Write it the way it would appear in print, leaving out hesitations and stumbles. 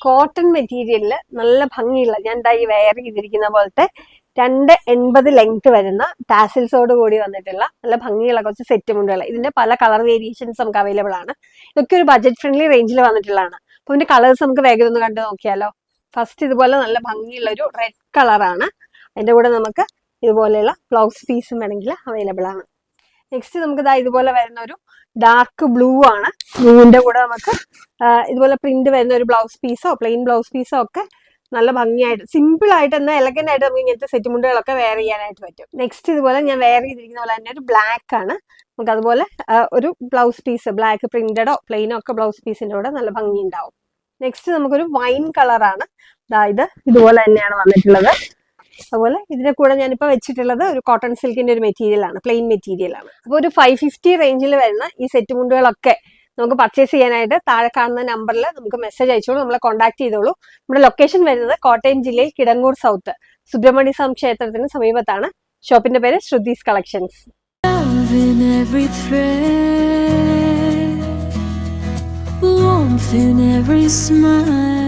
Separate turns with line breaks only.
Cotton മെറ്റീരിയലില് നല്ല ഭംഗിയുള്ള, ഞാൻ ഈ വെയർ ചെയ്തിരിക്കുന്ന പോലത്തെ 280 ലെങ്ത് വരുന്ന ടാസിൽസോട് കൂടി വന്നിട്ടുള്ള നല്ല ഭംഗിയുള്ള കുറച്ച് സെറ്റ് മുണ്ടുകൾ. ഇതിന്റെ പല കളർ വേരിയേഷൻസ് നമുക്ക് അവൈലബിൾ ആണ്. ഇതൊക്കെ ഒരു ബഡ്ജറ്റ് ഫ്രണ്ട്ലി റേഞ്ചിൽ വന്നിട്ടുള്ളതാണ്. അപ്പൊ ഇതിന്റെ കളേഴ്സ് നമുക്ക് വേഗം ഒന്ന് കണ്ടു നോക്കിയാലോ. ഫസ്റ്റ് ഇതുപോലെ നല്ല ഭംഗിയുള്ള ഒരു റെഡ് കളറാണ്. അതിന്റെ കൂടെ നമുക്ക് ഇതുപോലെയുള്ള ബ്ലൗസ് പീസും വേണമെങ്കിൽ അവൈലബിൾ ആണ്. നെക്സ്റ്റ് നമുക്ക് ഇതുപോലെ വരുന്ന ഒരു ഡാർക്ക് ബ്ലൂ ആണ്. ബ്ലൂവിന്റെ കൂടെ നമുക്ക് ഇതുപോലെ പ്രിന്റ് വരുന്ന ഒരു ബ്ലൗസ് പീസോ പ്ലെയിൻ ബ്ലൗസ് പീസോ ഒക്കെ നല്ല ഭംഗിയായിട്ട് സിമ്പിൾ ആയിട്ട് എന്നാൽ എലഗന്റ് ആയിട്ട് നമുക്ക് ഇങ്ങനത്തെ സെറ്റ് മുണ്ടുകളൊക്കെ വെയർ ചെയ്യാനായിട്ട് പറ്റും. നെക്സ്റ്റ് ഇതുപോലെ ഞാൻ വെയർ ചെയ്തിരിക്കുന്ന പോലെ തന്നെ ഒരു ബ്ലാക്ക് ആണ്. നമുക്ക് അതുപോലെ ഒരു ബ്ലൗസ് പീസ് ബ്ലാക്ക് പ്രിന്റഡോ പ്ലെയിനോ ഒക്കെ ബ്ലൗസ് പീസിന്റെ കൂടെ നല്ല ഭംഗി ഉണ്ടാവും. നെക്സ്റ്റ് നമുക്കൊരു വൈൻ കളറാണ്. ഇത് ഇതുപോലെ തന്നെയാണ് വന്നിട്ടുള്ളത്. അതുപോലെ ഇതിന്റെ കൂടെ ഞാനിപ്പോൾ വെച്ചിട്ടുള്ളത് ഒരു കോട്ടൺ സിൽക്കിന്റെ ഒരു മെറ്റീരിയൽ ആണ്, പ്ലെയിൻ മെറ്റീരിയൽ ആണ്. അപ്പോൾ ഒരു 550 റേഞ്ചിൽ വരുന്ന ഈ സെറ്റ് മുണ്ടുകളൊക്കെ നമുക്ക് പർച്ചേസ് ചെയ്യാനായിട്ട് താഴെ കാണുന്ന നമ്പറിൽ നമുക്ക് മെസ്സേജ് അയച്ചോളൂ, നമ്മളെ കോൺടാക്ട് ചെയ്തോളൂ. നമ്മുടെ ലൊക്കേഷൻ വരുന്നത് കോട്ടയം ജില്ലയിൽ കിടങ്ങൂർ സൗത്ത് സുബ്രഹ്മണ്യ സ്വാമി ക്ഷേത്രത്തിന് സമീപത്താണ്. ഷോപ്പിന്റെ പേര് Shruthi's collections. In every smile